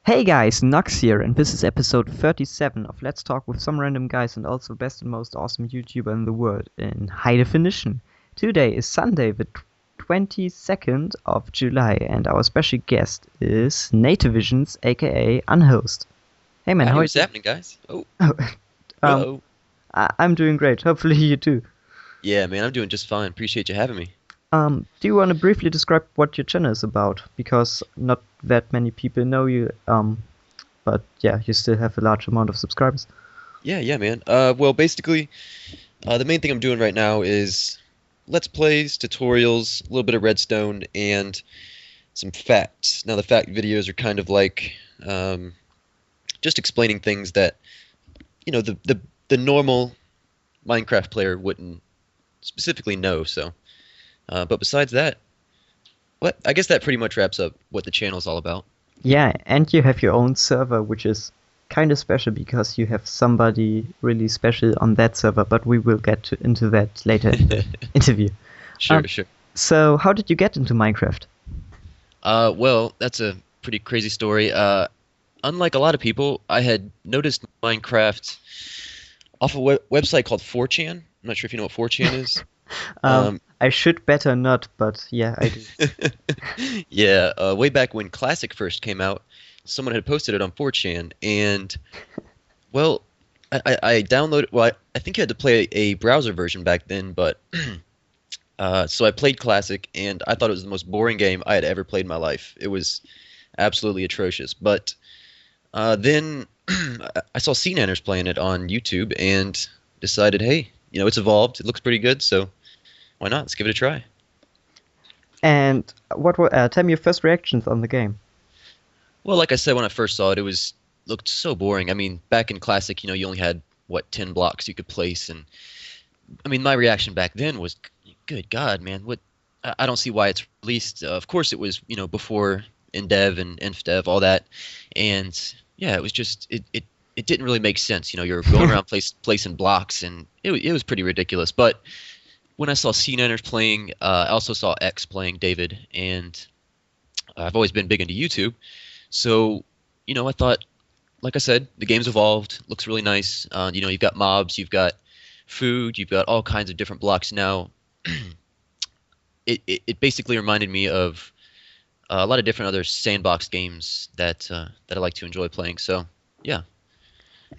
Hey guys, Nox here, and this is episode 37 of Let's Talk with Some Random Guys and also best and most awesome YouTuber in the world in high definition. Today is Sunday, the 22nd of July, and our special guest is Nativisions, aka Unhost. Hey man, how Howdy, are what's you? happening, guys? Oh, Oh, um, hello. I'm doing great. Hopefully you too. Yeah, man, I'm doing just fine. Appreciate you having me. Do you want to briefly describe what your channel is about? Because not that many people know you, but yeah, you still have a large amount of subscribers. Yeah, man. Well, basically, the main thing I'm doing right now is Let's Plays, tutorials, a little bit of redstone, and some facts. Now, the fact videos are kind of like just explaining things that, the normal Minecraft player wouldn't specifically know. So, but besides that, what I guess that pretty much wraps up what the channel's all about. Yeah, and you have your own server, which is kind of special because you have somebody really special on that server, but we will into that later in the interview. Sure, Um, sure. so how did you get into Minecraft? Well, that's a pretty crazy story. Unlike a lot of people, I had noticed Minecraft off a website called 4chan. I'm not sure if you know what 4chan is. Um, I should better not, but yeah, I do. yeah, way back when Classic first came out, someone had posted it on 4chan, and well, I downloaded. Well, I think you had to play a browser version back then, but so I played Classic, and I thought it was the most boring game I had ever played in my life. It was absolutely atrocious. But then I saw CNanners playing it on YouTube and decided, hey, it's evolved. It looks pretty good, so why not? Let's give it a try. And what were tell me your first reactions on the game? Well, like I said when I first saw it, looked so boring. I mean, back in Classic, you only had what 10 blocks you could place, and I mean, my reaction back then was, good God, man, what? I don't see why it's released. Of course, it was before InDev and InfDev, all that, and yeah, it was just it didn't really make sense. You're going around placing blocks, and it was pretty ridiculous. But when I saw CNanners playing, I also saw X playing David, and I've always been big into YouTube, so I thought, like I said, the game's evolved, looks really nice. You've got mobs, you've got food, you've got all kinds of different blocks now. It basically reminded me of a lot of different other sandbox games that I like to enjoy playing. So yeah.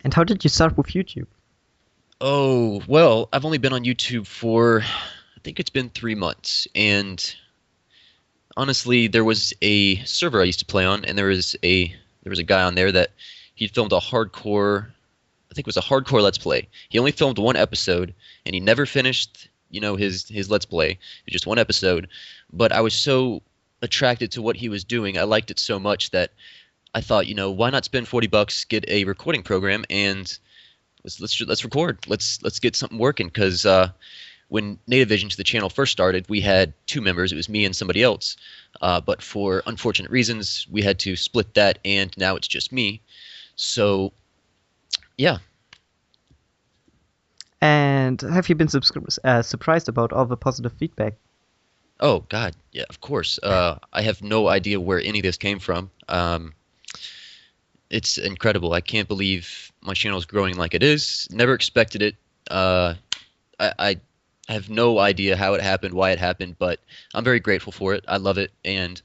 And how did you start with YouTube? Oh well, I've only been on YouTube for I think it's been 3 months, and honestly, there was a server I used to play on, and there was a guy on there that he filmed a hardcore. I think it was a hardcore Let's Play. He only filmed one episode, and he never finished, his Let's Play. It was just one episode. But I was so attracted to what he was doing. I liked it so much that I thought, why not spend $40, get a recording program, and let's record. Let's get something working. Because when Nativisions, the channel first started, we had two members. It was me and somebody else. But for unfortunate reasons, we had to split that, and now it's just me. So yeah. And have you been surprised about all the positive feedback? Oh God, yeah, of course. I have no idea where any of this came from. It's incredible. I can't believe my channel is growing like it is. Never expected it. I have no idea how it happened, why it happened, but I'm very grateful for it. I love it, and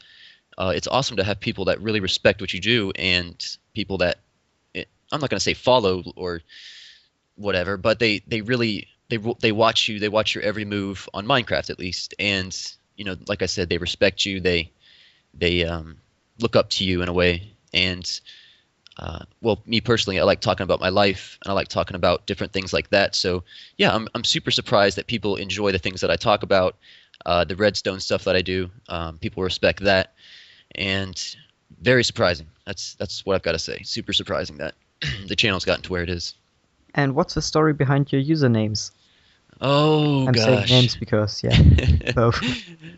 it's awesome to have people that really respect what you do, and people that I'm not going to say follow or whatever, but they really they watch you. They watch your every move on Minecraft at least, and like I said, they respect you. They look up to you in a way, and well, me personally, I like talking about my life, and I like talking about different things like that. So yeah, I'm super surprised that people enjoy the things that I talk about, the redstone stuff that I do. People respect that, and very surprising. That's what I've got to say. Super surprising that the channel's gotten to where it is. And what's the story behind your usernames? Oh I'm saying gosh. names because, yeah, both.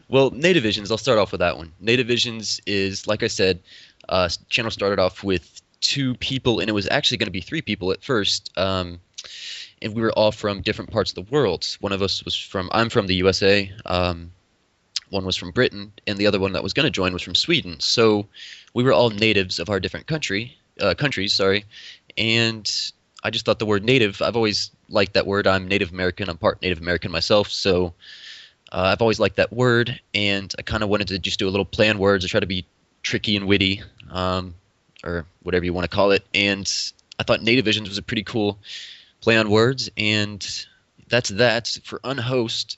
Well, Nativisions, I'll start off with that one. Nativisions is, like I said, channel started off with two people, and it was actually going to be three people at first. And we were all from different parts of the world. One of us was I'm from the USA. One one was from Britain, and the other one that was going to join was from Sweden. So we were all natives of our different countries, sorry. And I just thought the word native, I've always liked that word. I'm Native American. I'm part Native American myself. So I've always liked that word, and I kind of wanted to just do a little play on words to try to be tricky and witty, or whatever you want to call it. And I thought Nativisions was a pretty cool play on words, and that's that. For Unhost,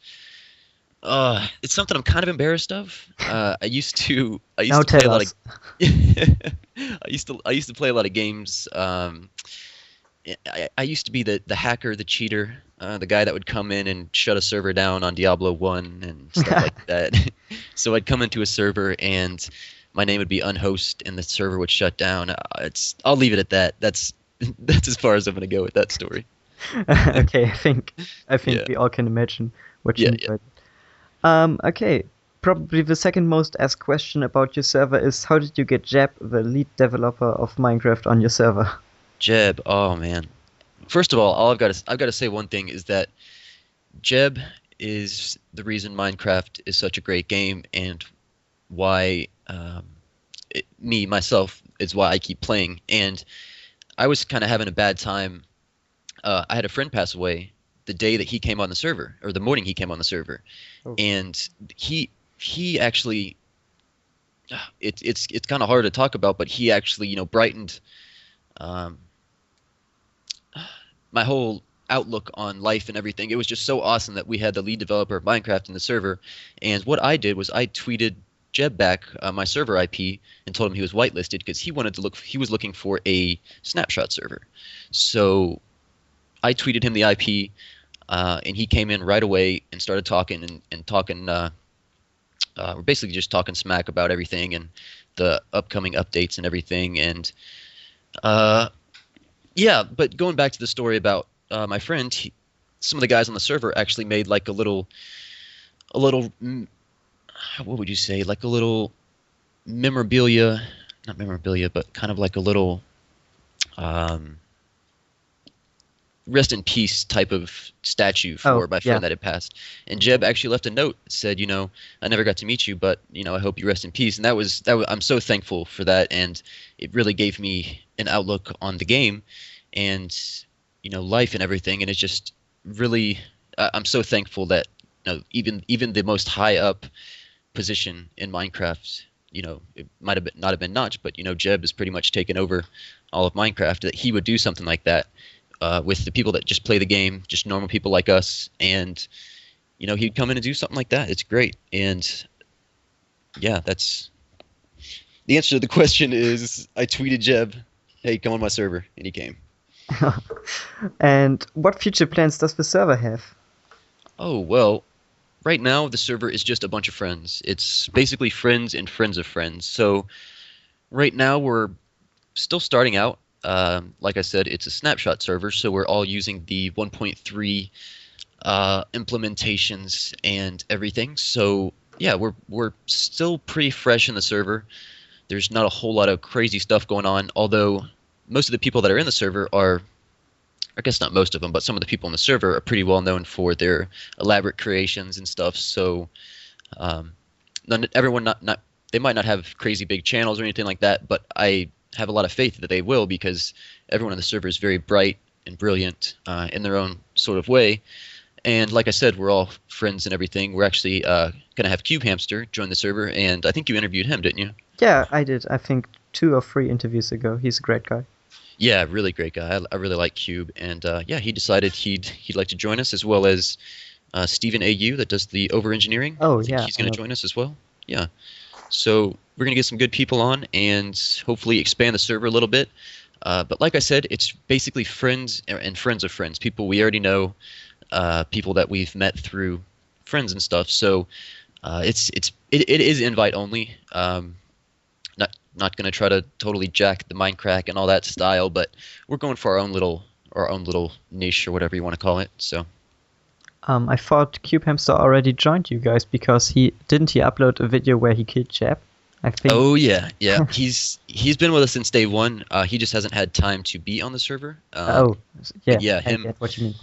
it's something I'm kind of embarrassed of. I used to play a lot of I used to play a lot of games. I used to be the hacker, the cheater, the guy that would come in and shut a server down on Diablo 1 and stuff like that. So I'd come into a server and my name would be Unhost and the server would shut down. I'll leave it at that. That's as far as I'm going to go with that story. Okay, I think Yeah. we all can imagine what you Yeah. enjoyed. Okay, probably the second most asked question about your server is how did you get Jeb, the lead developer of Minecraft, on your server? Jeb, oh man. First of all I've got to say one thing is that Jeb is the reason Minecraft is such a great game, and why myself is why I keep playing. And I was kind of having a bad time. I had a friend pass away the day that he came on the server, or the morning he came on the server, Oh. and he actually it's kind of hard to talk about, but he actually brightened um, my whole outlook on life and everything. It was just so awesome that we had the lead developer of Minecraft in the server. And what I did was I tweeted Jeb back my server IP and told him he was whitelisted because he was looking for a snapshot server. So I tweeted him the IP, and he came in right away and started talking and talking. We're basically just talking smack about everything and the upcoming updates and everything. And yeah, but going back to the story about my friend, some of the guys on the server actually made like a little, what would you say, like a little memorabilia, not memorabilia, but kind of like a little rest in peace type of statue for my friend that had passed. And Jeb actually left a note that said, I never got to meet you, but I hope you rest in peace. And that was I'm so thankful for that, and it really gave me an outlook on the game and life and everything. And it's just really I'm so thankful that even the most high up position in Minecraft, it might have not have been Notch, but Jeb has pretty much taken over all of Minecraft, that he would do something like that with the people that just play the game, just normal people like us. And he'd come in and do something like that. It's great. And yeah, that's the answer to the question. Is I tweeted Jeb, hey, come on my server, and he came. And what future plans does the server have? Oh, well, right now the server is just a bunch of friends. It's basically friends and friends of friends. So right now we're still starting out. Like I said, it's a snapshot server, so we're all using the 1.3 implementations and everything. So yeah, we're still pretty fresh in the server. There's not a whole lot of crazy stuff going on, although most of the people that are in the server are, I guess not most of them, but some of the people in the server are pretty well known for their elaborate creations and stuff. So everyone they might not have crazy big channels or anything like that, but I have a lot of faith that they will, because everyone on the server is very bright and brilliant in their own sort of way. And like I said, we're all friends and everything. We're actually going to have Cube Hamster join the server, and I think you interviewed him, didn't you? Yeah, I did. I think 2 or 3 interviews ago. He's a great guy. Yeah, really great guy. I really like Cube, and yeah, he decided he'd like to join us, as well as Stephen AU that does the over engineering. Oh, I think yeah, he's going to join us as well. Yeah. So we're going to get some good people on and hopefully expand the server a little bit. But like I said, it's basically friends and friends of friends, people we already know, people that we've met through friends and stuff. So it is invite only. Not going to try to totally jack the Minecraft and all that style, but we're going for our own little niche, or whatever you want to call it. So. I thought Cube Hamster already joined you guys, because he upload a video where he killed Jeb, I think. Oh yeah. He's been with us since day one. He just hasn't had time to be on the server. Yeah, him. I get what you mean.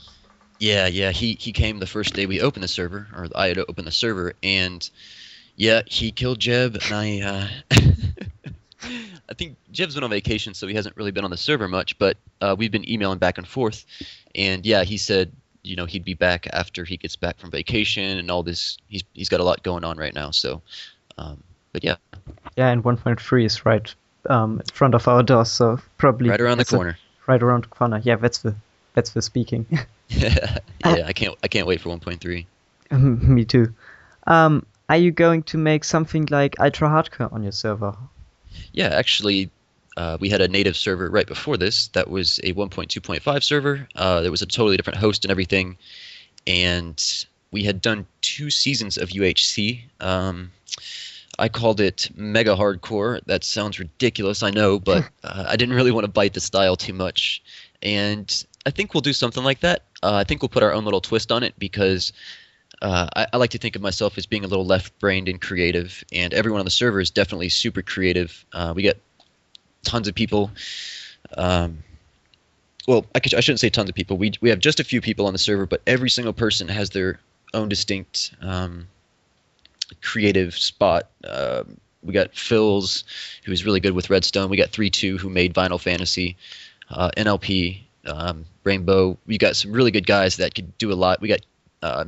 Yeah. He came the first day we opened the server, or I had opened the server, and Yeah, he killed Jeb, and I think Jeb's been on vacation, so he hasn't really been on the server much. But we've been emailing back and forth, and yeah, he said he'd be back after he gets back from vacation and all this. He's got a lot going on right now. So, but yeah, Yeah, and 1.3 is right in front of our doors, so probably right around the it's a- corner. right around the corner. Yeah, that's the speaking. Yeah, I can't wait for 1.3. Me too. Are you going to make something like ultra hardcore on your server? Yeah, actually, we had a native server right before this that was a 1.2.5 server. There was a totally different host and everything, and we had done 2 seasons of UHC. I called it mega hardcore. That sounds ridiculous, I know, but I didn't really want to bite the style too much. And I think we'll do something like that. I think we'll put our own little twist on it because I like to think of myself as being a little left-brained and creative, and everyone on the server is definitely super creative. We get tons of people. Um, well, I shouldn't say tons of people. We have just a few people on the server, but every single person has their own distinct creative spot. We got Phil's, who's really good with Redstone. We got 3-2, who made Vinyl Fantasy. NLP, Rainbow. We got some really good guys that could do a lot. We got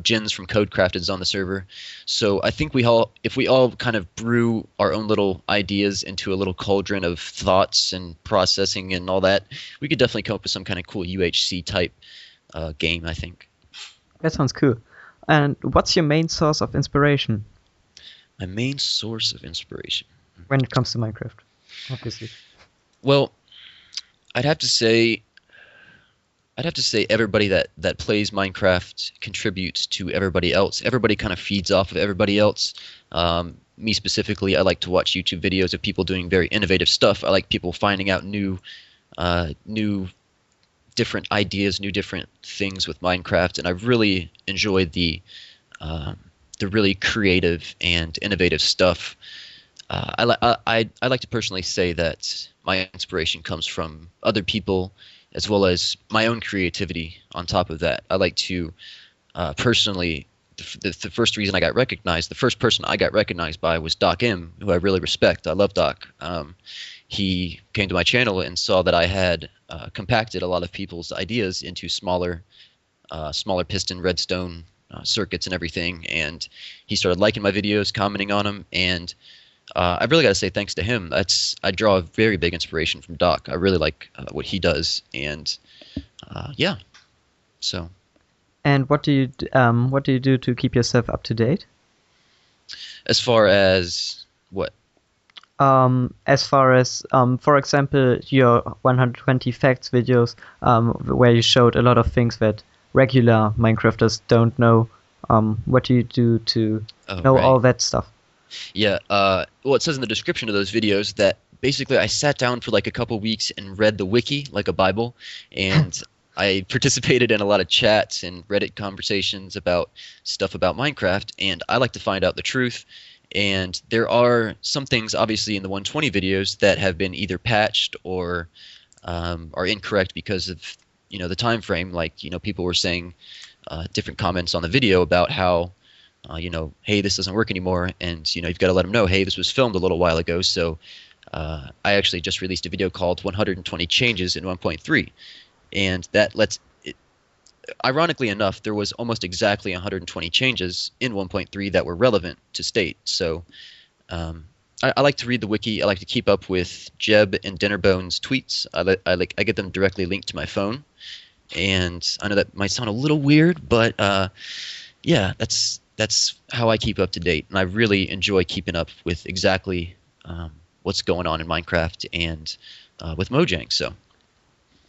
Jins from Codecrafted is on the server. So I think if we all kind of brew our own little ideas into a little cauldron of thoughts and processing and all that, we could definitely come up with some kind of cool UHC type game, I think. That sounds cool. And what's your main source of inspiration My main source of inspiration. when it comes to Minecraft? Obviously. Well, I'd have to say everybody that plays Minecraft contributes to everybody else. Everybody kind of feeds off of everybody else. Me specifically, I like to watch YouTube videos of people doing very innovative stuff. I like people finding out new different ideas, new different things with Minecraft, and I really enjoy the really creative and innovative stuff. I like to personally say that my inspiration comes from other people as well as my own creativity on top of that. I like to personally, the first reason I got recognized, the first person I got recognized by was Doc M, who I really respect. I love Doc. He came to my channel and saw that I had compacted a lot of people's ideas into smaller piston redstone circuits and everything, and he started liking my videos, commenting on them, and I've really got to say thanks to him. I draw a very big inspiration from Doc. I really like what he does, and yeah. So And what do you do to keep yourself up to date? as far as what? As far as, for example, your 120 facts videos, where you showed a lot of things that regular Minecrafters don't know. What do you do to know Right. all that stuff? Yeah. Well, it says in the description of those videos that basically I sat down for like a couple weeks and read the wiki like a Bible, and I participated in a lot of chats and Reddit conversations about stuff about Minecraft, and I like to find out the truth. And there are some things, obviously, in the 120 videos that have been either patched or are incorrect because of the time frame. Like people were saying different comments on the video about how hey, this doesn't work anymore, and you've got to let them know, hey, this was filmed a little while ago. So I actually just released a video called 120 Changes in 1.3, and that lets it, ironically enough, there was almost exactly 120 changes in 1.3 that were relevant to state. So I like to read the wiki. I like to keep up with Jeb and Dinnerbone's tweets. I get them directly linked to my phone, and I know that might sound a little weird, but yeah, that's how I keep up to date, and I really enjoy keeping up with exactly what's going on in Minecraft and with Mojang. So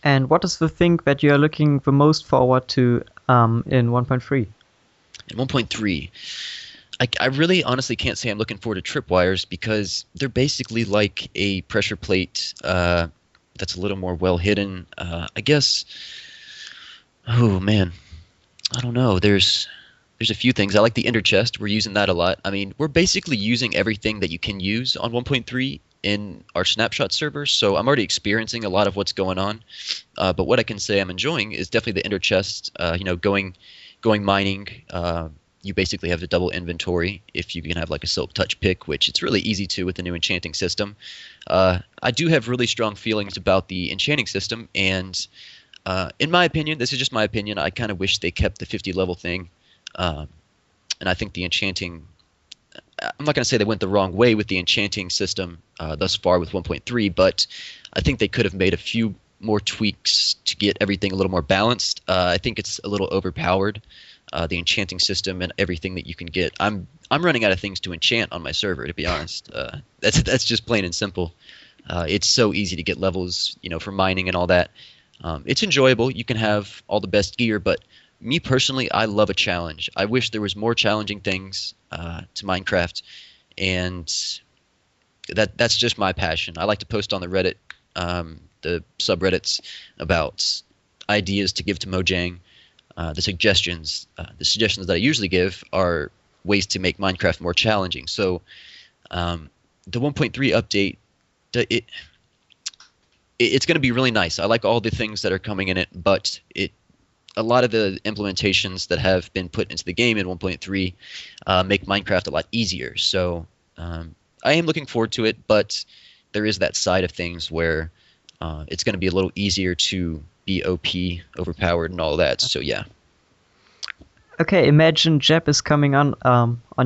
And what is the thing that you are looking the most forward to in 1.3? in 1.3, I really honestly can't say I'm looking forward to tripwires because they're basically like a pressure plate that's a little more well hidden. I guess. Oh man, I don't know. There's a few things. I like the ender chest. We're using that a lot. I mean, we're basically using everything that you can use on 1.3 in our snapshot server, so I'm already experiencing a lot of what's going on. But what I can say I'm enjoying is definitely the ender chest. Going mining, you basically have a double inventory if you can have like a silk touch pick, which it's really easy to with the new enchanting system. I do have really strong feelings about the enchanting system, and in my opinion, this is just my opinion, I kind of wish they kept the 50 level thing. Um, and I think the enchanting, I'm not going to say they went the wrong way with the enchanting system thus far with 1.3, but I think they could have made a few more tweaks to get everything a little more balanced. I think it's a little overpowered, the enchanting system and everything that you can get. I'm running out of things to enchant on my server, to be honest. That's just plain and simple. It's so easy to get levels, for mining and all that. It's enjoyable. You can have all the best gear, but me personally, I love a challenge. I wish there was more challenging things to Minecraft, and that's just my passion. I like to post on the Reddit, the subreddits, about ideas to give to Mojang. The suggestions that I usually give are ways to make Minecraft more challenging. So the 1.3 update, it's going to be really nice. I like all the things that are coming in it, but a lot of the implementations that have been put into the game in 1.3 make Minecraft a lot easier. So I am looking forward to it, but there is that side of things where it's going to be a little easier to be OP, overpowered, and all that. So yeah. Okay, imagine Jeb is coming on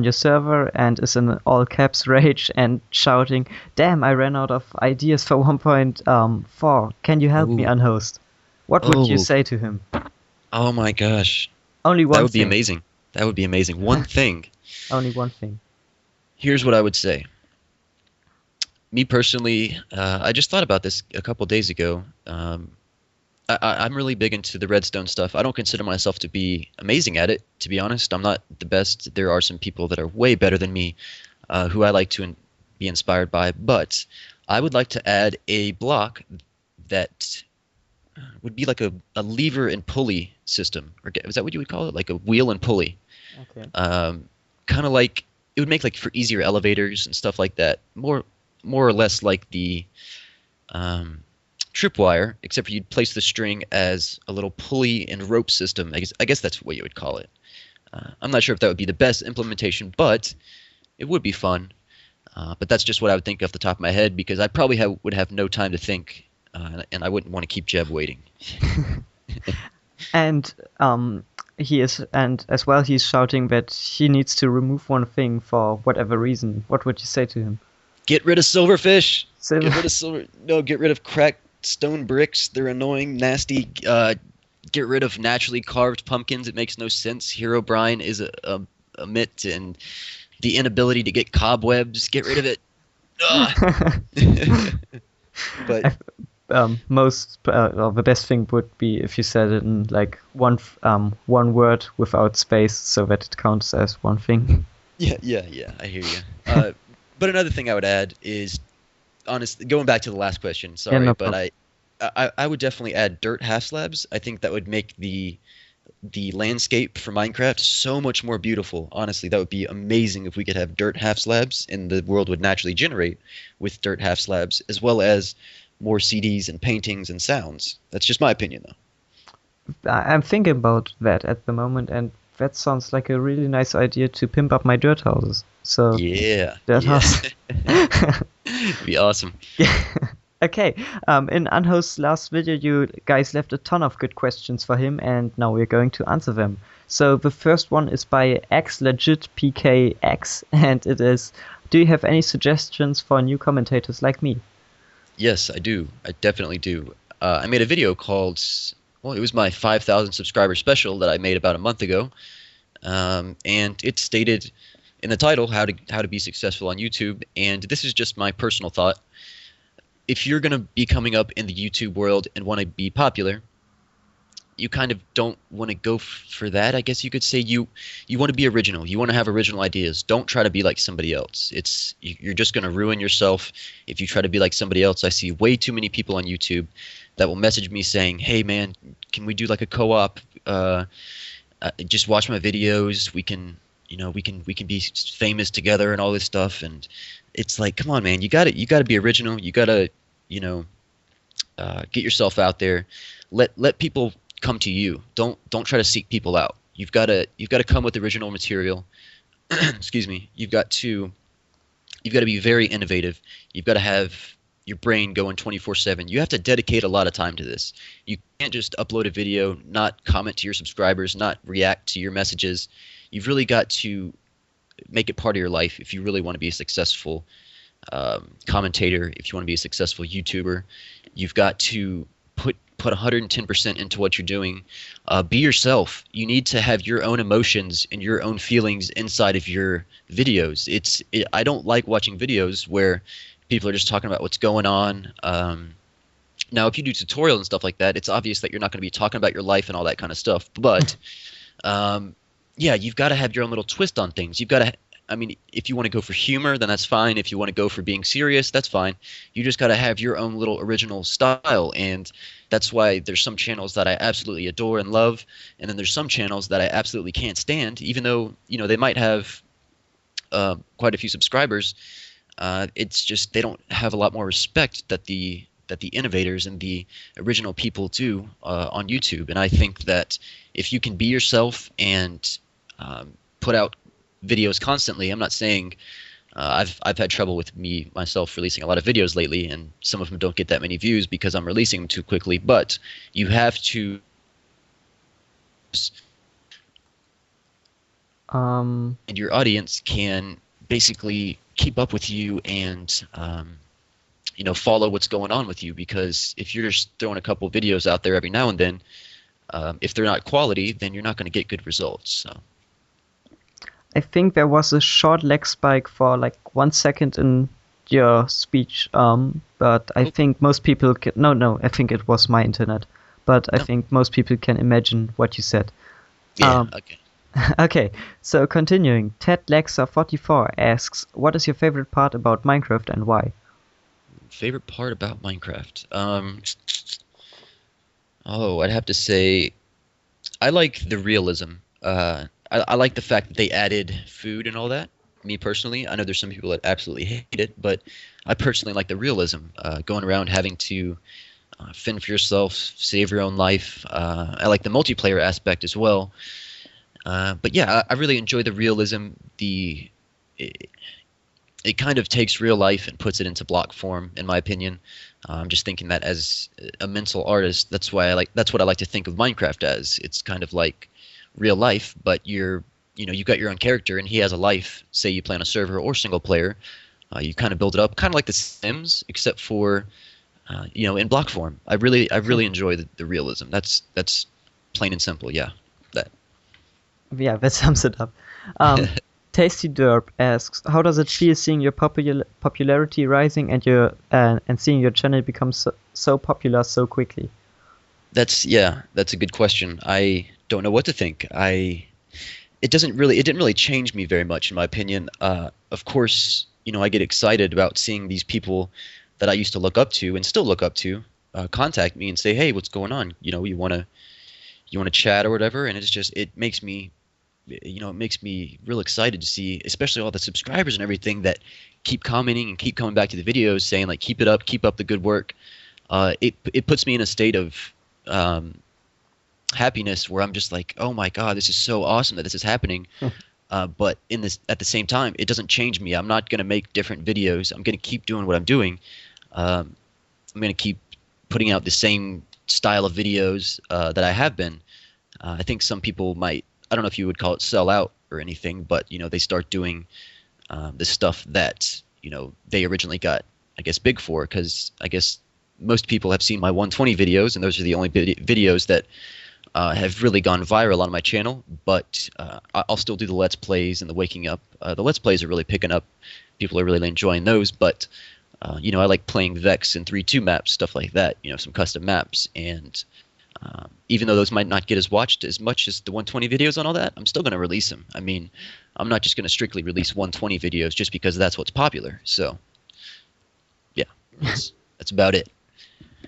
your server and is in all caps rage and shouting, "Damn, I ran out of ideas for 1.4. Can you help me, Ooh. Unhost?" What would you Oh. say to him? Oh my gosh. Only one That would be thing. amazing. That would be amazing. One thing. Only one thing. Here's what I would say. Me personally, I just thought about this a couple days ago. I'm really big into the redstone stuff. I don't consider myself to be amazing at it, to be honest. I'm not the best. There are some people that are way better than me who I like to be inspired by. But I would like to add a block that would be like a lever and pulley system. Or is that what you would call it? Like a wheel and pulley. Okay. Kind of like it would make like for easier elevators and stuff like that. More or less like the tripwire, except for you'd place the string as a little pulley and rope system. I guess that's what you would call it. I'm not sure if that would be the best implementation, but it would be fun. But that's just what I would think off the top of my head, because I probably would have no time to think, and I wouldn't want to keep Jeb waiting. And and as well he's shouting that he needs to remove one thing for whatever reason. What would you say to him? Get rid of silverfish. Silver- Get rid of silver. No, get rid of cracked stone bricks. They're annoying, nasty. Get rid of naturally carved pumpkins. It makes no sense. Herobrine is a myth, and the inability to get cobwebs. Get rid of it. But the best thing would be if you said it in like one word without space, so that it counts as one thing. yeah, I hear you. But another thing I would add is, honestly, going back to the last question. Sorry, no but I would definitely add dirt half slabs. I think that would make the landscape for Minecraft so much more beautiful. Honestly, that would be amazing if we could have dirt half slabs, and the world would naturally generate with dirt half slabs, as well as more CDs and paintings and sounds. That's just my opinion, though. I'm thinking about that at the moment, and that sounds like a really nice idea to pimp up my dirt houses. So Yeah. dirt house. It'd be awesome. Okay, in Unhost's last video, you guys left a ton of good questions for him, and now we're going to answer them. So the first one is by XLegitPKX, and it is, do you have any suggestions for new commentators like me? Yes, I do. I definitely do. I made a video called, well, it was my 5,000 subscriber special that I made about a month ago, and it stated in the title how to be successful on YouTube, and this is just my personal thought. If you're going to be coming up in the YouTube world and want to be popular, you kind of don't want to go for that. I guess you could say you want to be original. You want to have original ideas. Don't try to be like somebody else. You're just going to ruin yourself if you try to be like somebody else. I see way too many people on YouTube that will message me saying, "Hey man, can we do like a co-op? Just watch my videos. We can be famous together and all this stuff." And it's like, come on, man, you got to be original. You got to, get yourself out there. Let people come to you. Don't try to seek people out. You've got to come with original material. Excuse me. You've got to be very innovative. You've got to have your brain going 24/7. You have to dedicate a lot of time to this. You can't just upload a video, not comment to your subscribers, not react to your messages. You've really got to make it part of your life if you really want to be a successful commentator, if you want to be a successful YouTuber. You've got to put 110% into what you're doing. Be yourself. You need to have your own emotions and your own feelings inside of your videos. I don't like watching videos where people are just talking about what's going on. Now, if you do tutorials and stuff like that, it's obvious that you're not going to be talking about your life and all that kind of stuff. But yeah, you've got to have your own little twist on things. You've got to. I mean, if you want to go for humor, then that's fine. If you want to go for being serious, that's fine. You just got to have your own little original style, and that's why there's some channels that I absolutely adore and love, and then there's some channels that I absolutely can't stand, even though they might have quite a few subscribers. It's just they don't have a lot more respect that the innovators and the original people do on YouTube. And I think that if you can be yourself and put out videos constantly, I'm not saying I've had trouble with myself releasing a lot of videos lately, and some of them don't get that many views because I'm releasing them too quickly. But you have to. And your audience can basically keep up with you and follow what's going on with you, because if you're just throwing a couple videos out there every now and then, if they're not quality, then you're not going to get good results. So. I think there was a short lag spike for like 1 second in your speech, but I think most people can. No, I think it was my internet, but I think most people can imagine what you said. Yeah. Okay. Okay, so continuing, Ted Lexa44 asks, what is your favorite part about Minecraft and why? Favorite part about Minecraft? I'd have to say I like the realism. I like the fact that they added food and all that. Me personally, I know there's some people that absolutely hate it, but I personally like the realism. Going around having to fend for yourself, save your own life. I like the multiplayer aspect as well. But yeah, I really enjoy the realism. It kind of takes real life and puts it into block form, in my opinion. I'm just thinking that as a mental artist, that's what I like to think of Minecraft as. It's kind of like real life, but you've got your own character and he has a life. Say you play on a server or single player, you kind of build it up, kind of like The Sims, except for in block form. I really enjoy the realism. That's plain and simple. Yeah, that. Yeah, that sums it up. Tasty Derp asks, how does it feel seeing your popularity rising and seeing your channel become so popular so quickly? That's a good question. I don't know what to think. It didn't really change me very much, in my opinion. Of course, I get excited about seeing these people that I used to look up to and still look up to contact me and say, hey, what's going on? You want to chat or whatever, and it makes me real excited to see, especially all the subscribers and everything that keep commenting and keep coming back to the videos saying like, keep up the good work. It puts me in a state of happiness where I'm just like, oh my God, this is so awesome that this is happening. But at the same time, it doesn't change me. I'm not going to make different videos. I'm going to keep doing what I'm doing. I'm going to keep putting out the same style of videos that I have been. I think some people might, I don't know if you would call it sell out or anything, but they start doing the stuff that they originally got, I guess, big for, because I guess most people have seen my 120 videos, and those are the only videos that have really gone viral on my channel. But I'll still do the Let's Plays and the Waking Up. The Let's Plays are really picking up. People are really enjoying those. But I like playing Vex and 3-2 maps, stuff like that. Some custom maps. And even though those might not get watched as much as the 120 videos and all that, I'm still going to release them. I mean, I'm not just going to strictly release 120 videos just because that's what's popular. So, yeah, that's about it.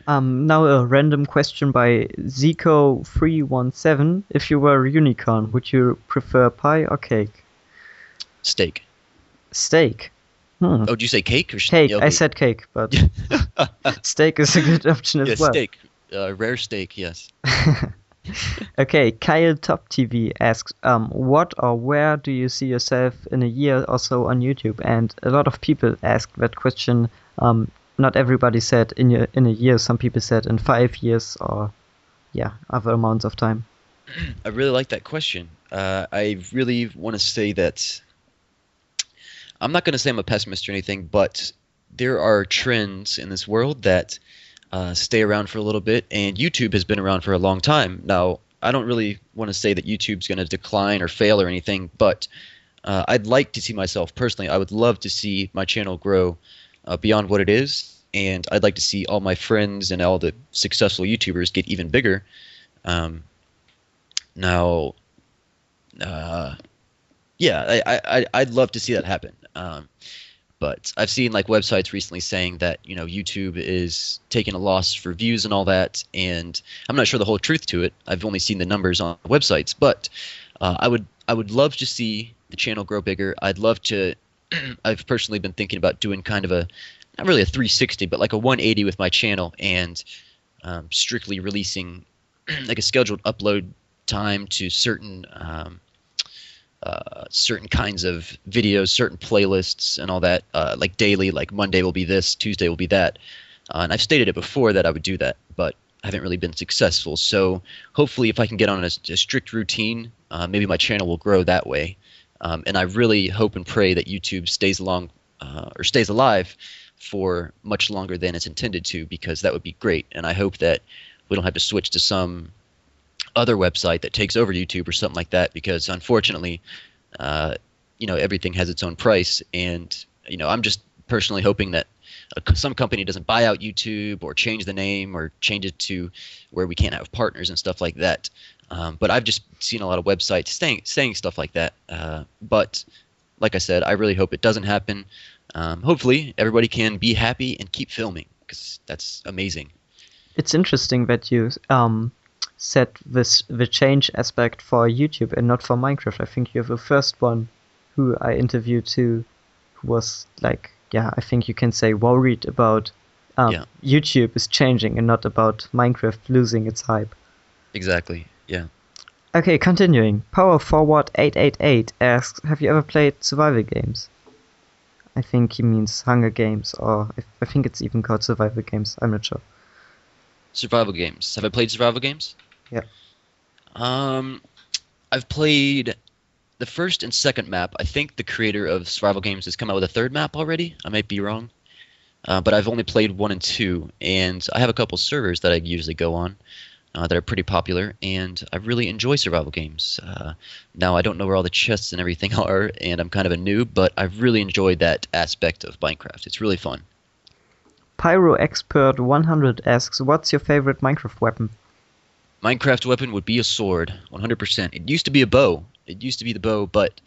Now a random question by Zico317. If you were a unicorn, would you prefer pie or cake? Steak. Steak. Oh, did you say cake or cake? Okay. I said cake, but steak is a good option as well. Steak. Rare steak, yes. Okay, Kyle Top TV asks, what or where do you see yourself in a year or so on YouTube? And a lot of people asked that question. Not everybody said in a year. Some people said in 5 years or yeah, other amounts of time. I really like that question. I really want to say that I'm not going to say I'm a pessimist or anything, but there are trends in this world that stay around for a little bit, and YouTube has been around for a long time. Now, I don't really want to say that YouTube's going to decline or fail or anything, but I'd like to see myself personally. I would love to see my channel grow beyond what it is, and I'd like to see all my friends and all the successful YouTubers get even bigger. Um, now, uh, yeah, I'd love to see that happen. But I've seen like websites recently saying that YouTube is taking a loss for views and all that, and I'm not sure the whole truth to it. I've only seen the numbers on websites, but I would love to see the channel grow bigger. I'd love to. I've personally been thinking about doing kind of a not really a 360, but like a 180 with my channel, and strictly releasing like a scheduled upload time to certain kinds of videos, certain playlists, and all that. Like daily, like Monday will be this, Tuesday will be that. And I've stated it before that I would do that, but I haven't really been successful. So hopefully, if I can get on a strict routine, maybe my channel will grow that way. And I really hope and pray that YouTube stays alive for much longer than it's intended to, because that would be great. And I hope that we don't have to switch to some other website that takes over YouTube or something like that, because unfortunately, everything has its own price, and I'm just personally hoping that some company doesn't buy out YouTube or change the name or change it to where we can't have partners and stuff like that. But I've just seen a lot of websites saying stuff like that. But like I said, I really hope it doesn't happen. Hopefully, everybody can be happy and keep filming, because that's amazing. It's interesting that you set the change aspect for YouTube and not for Minecraft. I think you're the first one who I interviewed who was like, yeah, I think you can say worried about YouTube is changing and not about Minecraft losing its hype. Exactly. Yeah. Okay, continuing. Power Forward 888 asks, have you ever played survival games? I think he means Hunger Games, or I think it's even called survival games. I'm not sure. Survival games. Have I played survival games? Yeah. I've played the first and second map. I think the creator of survival games has come out with a third map already. I might be wrong. But I've only played 1 and 2, and I have a couple servers that I usually go on that are pretty popular, and I really enjoy survival games. Now, I don't know where all the chests and everything are, and I'm kind of a noob, but I've really enjoyed that aspect of Minecraft. It's really fun. Pyro Expert 100 asks, what's your favorite Minecraft weapon? Minecraft weapon would be a sword, 100%. It used to be a bow. It used to be the bow, but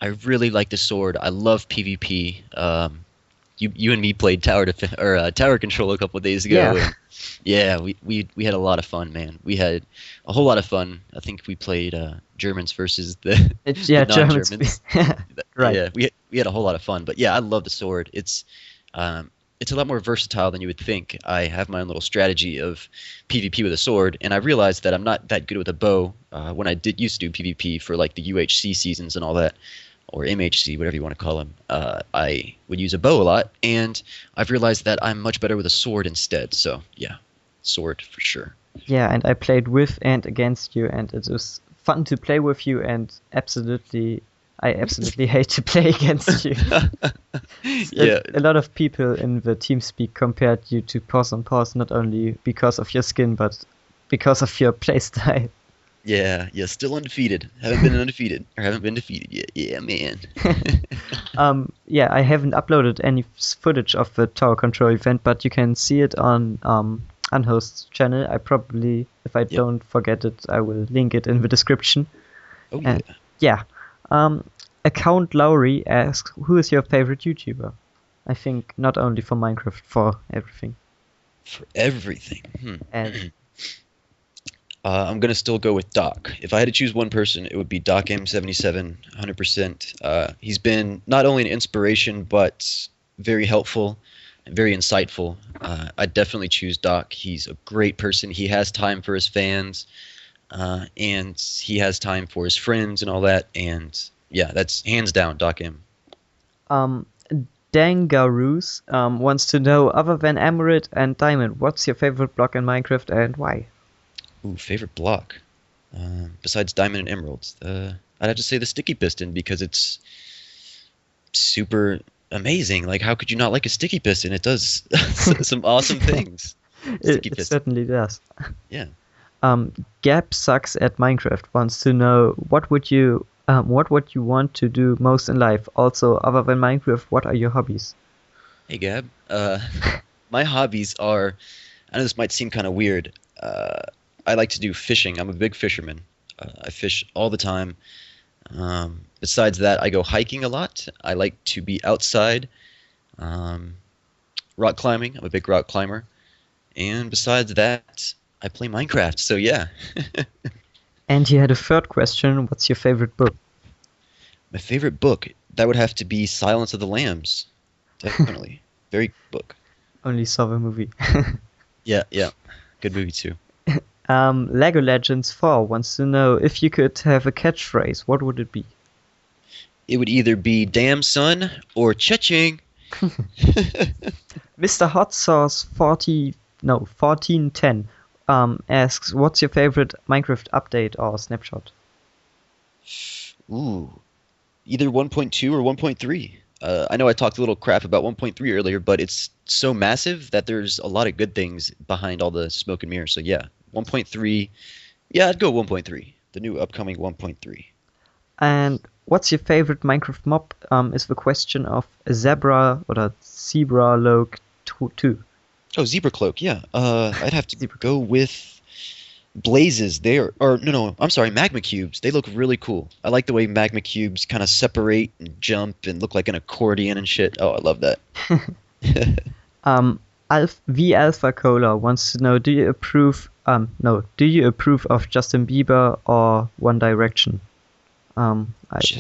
I really like the sword. I love PvP. You and me played tower control a couple of days ago. Yeah. And yeah, we had a lot of fun, man. We had a whole lot of fun. I think we played Germans versus the non-Germans. Right. Yeah, we had a whole lot of fun. But yeah, I love the sword. It's a lot more versatile than you would think. I have my own little strategy of PvP with a sword, and I realized that I'm not that good with a bow. When I used to do PvP for like the UHC seasons and all that, or MHC, whatever you want to call them, I would use a bow a lot, and I've realized that I'm much better with a sword instead. So yeah, sword for sure. Yeah, and I played with and against you, and it was fun to play with you, and I absolutely hate to play against you. Yeah. A lot of people in the TeamSpeak compared you to Pause on Pause, not only because of your skin, but because of your playstyle. Yeah, still undefeated. Haven't been defeated yet. Yeah, man. Yeah, I haven't uploaded any footage of the tower control event, but you can see it on Unhost's channel. I probably, if I don't forget it, I will link it in the description. Oh yeah. Yeah. Account Lowry asks, who is your favorite YouTuber? I think not only for Minecraft, for everything. For everything. And I'm gonna still go with Doc. If I had to choose one person, it would be Doc M77, 100%. He's been not only an inspiration, but very helpful and very insightful. I'd definitely choose Doc. He's a great person. He has time for his fans. and he has time for his friends and all that. And yeah, that's hands down Doc M. Um, Dangaroos wants to know, other than Emerald and Diamond, what's your favorite block in Minecraft and why? Ooh, favorite block. Besides Diamond and Emeralds, I'd have to say the Sticky Piston because it's super amazing. Like, how could you not like a Sticky Piston? It does some awesome things. Sticky It Piston. certainly does. Yeah. Gab sucks at Minecraft wants to know, what would you want to do most in life? Also, other than Minecraft, what are your hobbies? Hey, Gab. My hobbies are. I know this might seem kind of weird. I like to do fishing. I'm a big fisherman. I fish all the time. Besides that, I go hiking a lot. I like to be outside. Um, Rock climbing. I'm a big rock climber. And besides that, I play Minecraft. So yeah, And he had a third question, what's your favorite book? my favorite book that would have to be Silence of the Lambs. Definitely, very good book. Only saw the movie. Yeah, yeah, good movie too. Lego Legends 4 wants to know, if you could have a catchphrase, what would it be? It would either be "Damn son" or "Cha-ching." Mr. Hot Sauce 1410 asks, what's your favorite Minecraft update or snapshot? Ooh, either 1.2 or 1.3. I know I talked a little crap about 1.3 earlier, but it's so massive that there's a lot of good things behind all the smoke and mirrors. So yeah, 1.3. Yeah, I'd go 1.3. The new upcoming 1.3. And what's your favorite Minecraft mob? Is the question of a zebra or zebra log 2. Oh, Zebra Cloak. Yeah. I'd have to Zebra. go with Blazes. Or no, I'm sorry, Magma Cubes. They look really cool. I like the way Magma Cubes kind of separate and jump and look like an accordion and shit. Oh, I love that. V Alpha Cola wants to know, do you approve of Justin Bieber or One Direction? I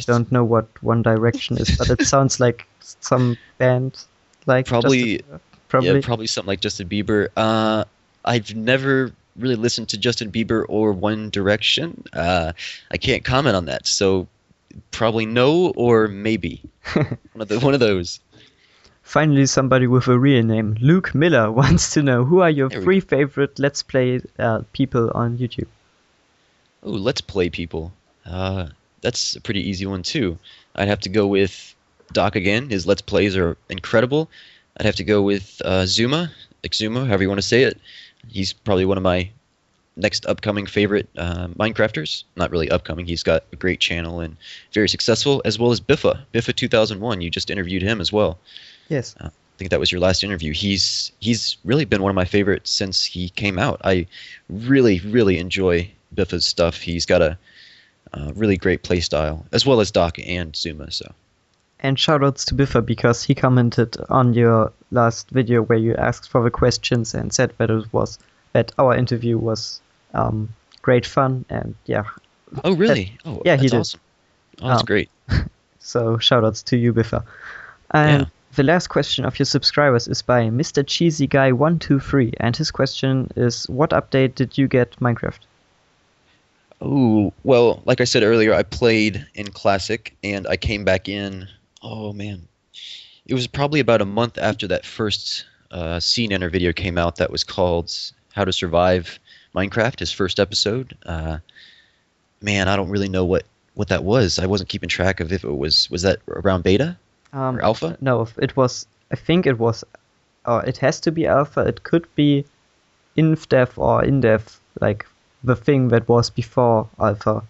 don't know what One Direction is, but it sounds like some band like Probably, Justin Bieber. Probably. yeah, probably something like Justin Bieber. I've never really listened to Justin Bieber or One Direction. I can't comment on that. So probably no or maybe one of those. Finally, somebody with a real name. Luke Miller wants to know, who are your There we 3 favorite Let's Play people on YouTube? Oh, Let's Play people. That's a pretty easy one too. I'd have to go with Doc again. His Let's Plays are incredible. I'd have to go with Zuma, Exuma, however you want to say it. He's probably one of my next upcoming favorite Minecrafters. Not really upcoming. He's got a great channel and very successful, as well as Biffa 2001. You just interviewed him as well. Yes. I think that was your last interview. He's really been one of my favorites since he came out. I really enjoy Biffa's stuff. He's got a really great play style, as well as Doc and Zuma. So. And shoutouts to Biffa, because he commented on your last video where you asked for the questions and said that our interview was great fun, and yeah. Oh really? Oh yeah, that's he did. awesome. Oh, that's great. So shoutouts to you, Biffa. And Yeah. the last question of your subscribers is by Mr. Cheesy Guy 123, and his question is, what update did you get Minecraft? Oh, well, like I said earlier, I played in Classic, and I came back in. Oh man, it was probably about a month after that first Scene Enter video came out. That was called "How to Survive Minecraft," his first episode. Man, I don't really know what that was. I wasn't keeping track of if it was that around beta or alpha. No, it was. I think it was. It has to be alpha. It could be inf-dev or in-dev, like the thing that was before alpha.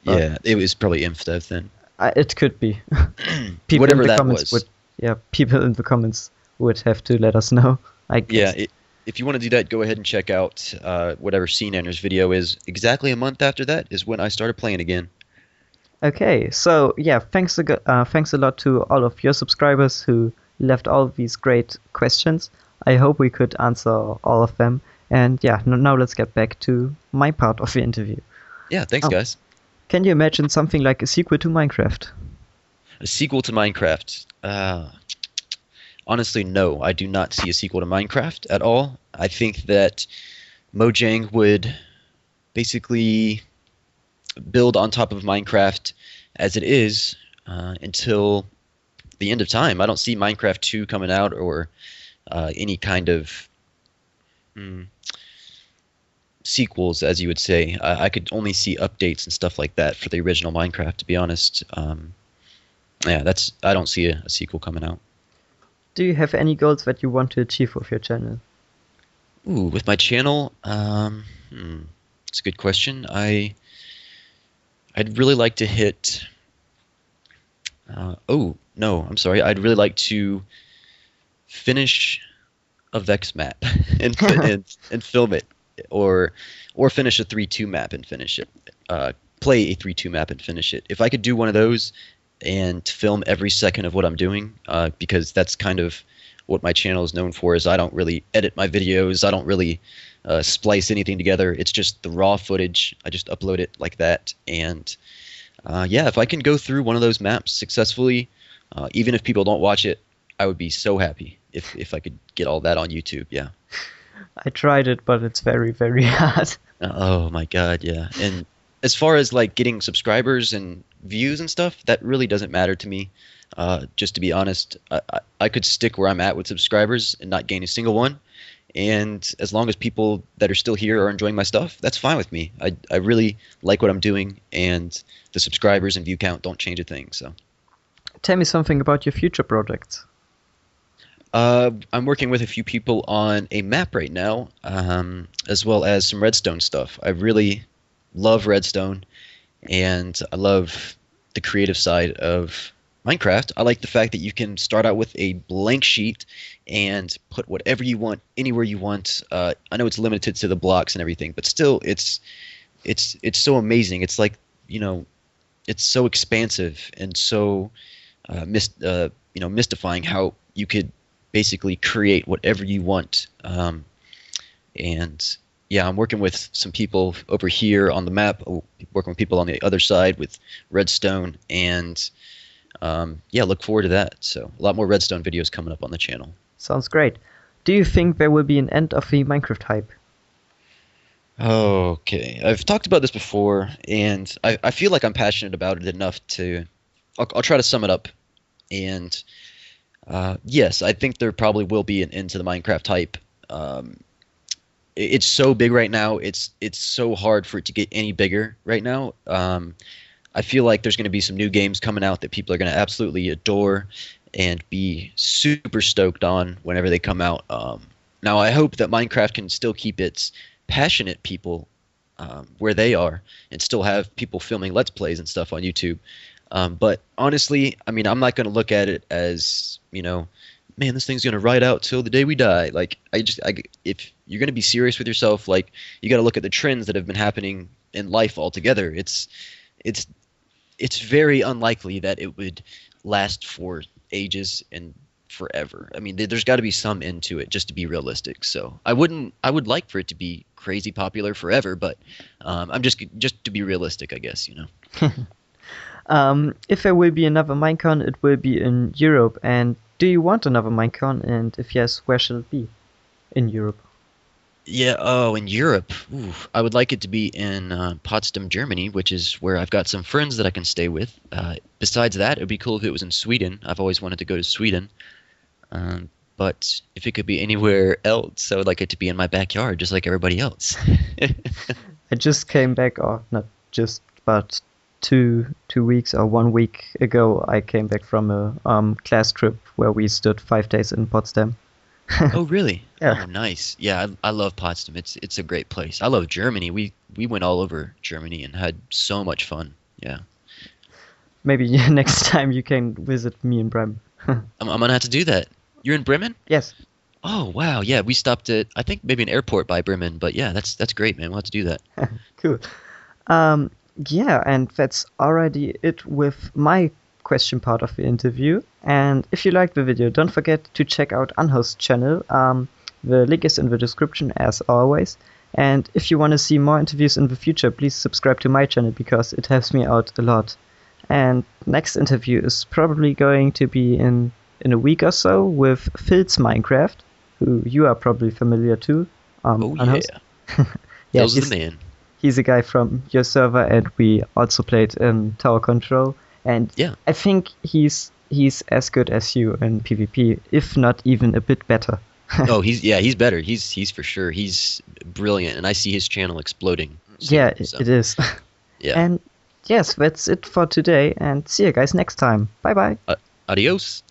Yeah, it was probably InfDev then. It could be. People Whatever in the that comments was. people in the comments would have to let us know, I guess. Yeah, if you want to do that, go ahead and check out whatever Scene Enter's video is. Exactly a month after that is when I started playing again. Okay, so yeah, thanks a lot to all of your subscribers who left all of these great questions. I hope we could answer all of them. And yeah, now let's get back to my part of the interview. Yeah, thanks, guys. Can you imagine something like a sequel to Minecraft? A sequel to Minecraft? Honestly, no. I do not see a sequel to Minecraft at all. I think that Mojang would basically build on top of Minecraft as it is until the end of time. I don't see Minecraft 2 coming out or any kind of sequels, as you would say. I could only see updates and stuff like that for the original Minecraft, to be honest. Yeah, I don't see a sequel coming out. Do you have any goals that you want to achieve with your channel? Ooh, with my channel, it's a good question. I'd really like to hit. Oh no, I'm sorry. I'd really like to finish a Vex map and film it, or finish a 3-2 map and finish it. Play a 3-2 map and finish it. If I could do one of those and film every second of what I'm doing, because that's kind of what my channel is known for. Is I don't really edit my videos. I don't really splice anything together. It's just the raw footage. I just upload it like that. And yeah, if I can go through one of those maps successfully, even if people don't watch it, I would be so happy if I could get all that on YouTube. Yeah. I tried it, but it's very, very hard. Oh my God, yeah. And as far as like getting subscribers and views and stuff, that really doesn't matter to me. Just to be honest, I could stick where I'm at with subscribers and not gain a single one. And as long as people that are still here are enjoying my stuff, that's fine with me. I really like what I'm doing, and the subscribers and view count don't change a thing. So, tell me something about your future projects. I'm working with a few people on a map right now, as well as some redstone stuff. I really love redstone, and I love the creative side of Minecraft. I like the fact that you can start out with a blank sheet and put whatever you want anywhere you want. I know it's limited to the blocks and everything, but still, it's so amazing. It's like, it's so expansive and so mystifying how you could basically create whatever you want. And yeah, I'm working with some people over here on the map, working with people on the other side with redstone, and yeah, look forward to that. So a lot more redstone videos coming up on the channel. Sounds great. Do you think there will be an end of the Minecraft hype? Okay, I've talked about this before, and I feel like I'm passionate about it enough to. I'll try to sum it up. And yes, I think there probably will be an end to the Minecraft hype. It's so big right now. It's so hard for it to get any bigger right now. I feel like there's going to be some new games coming out that people are going to absolutely adore and be super stoked on whenever they come out. Now, I hope that Minecraft can still keep its passionate people where they are and still have people filming Let's Plays and stuff on YouTube. But honestly, I mean, I'm not going to look at it as, man, this thing's going to ride out till the day we die. Like, if you're going to be serious with yourself, like, you got to look at the trends that have been happening in life altogether. It's very unlikely that it would last for ages and forever. I mean, there's got to be some end to it just to be realistic. So I would like for it to be crazy popular forever, but I'm just to be realistic, I guess, If there will be another Minecon, it will be in Europe. And do you want another Minecon? And if yes, where shall it be? In Europe. Yeah, oh, in Europe. Ooh, I would like it to be in Potsdam, Germany, which is where I've got some friends that I can stay with. Besides that, it would be cool if it was in Sweden. I've always wanted to go to Sweden. But if it could be anywhere else, I would like it to be in my backyard, just like everybody else. I just came back, or not just, but 2 weeks or 1 week ago, I came back from a class trip where we stood 5 days in Potsdam. Oh, really? Yeah. Oh, nice. Yeah, I love Potsdam. It's a great place. I love Germany. We went all over Germany and had so much fun. Yeah. Maybe next time you can visit me in Bremen. I'm gonna have to do that. You're in Bremen? Yes. Oh, wow. Yeah, we stopped at, I think, maybe an airport by Bremen. But yeah, that's great, man. We'll have to do that. Cool. Yeah, and that's already it with my question part of the interview. And if you liked the video, don't forget to check out Unhost channel. The link is in the description as always. And if you want to see more interviews in the future, please subscribe to my channel because it helps me out a lot. And next interview is probably going to be in a week or so with Phil's Minecraft, who you are probably familiar to. Oh, Unhost. yeah. Yeah, Those are the man. he's a guy from your server, and we also played in Tower Control. And Yeah. I think he's as good as you in PvP, if not even a bit better. Oh, he's better. He's for sure. He's brilliant, and I see his channel exploding soon, Yeah, so, it is. yeah. And yes, that's it for today, and see you guys next time. Bye bye. Adios.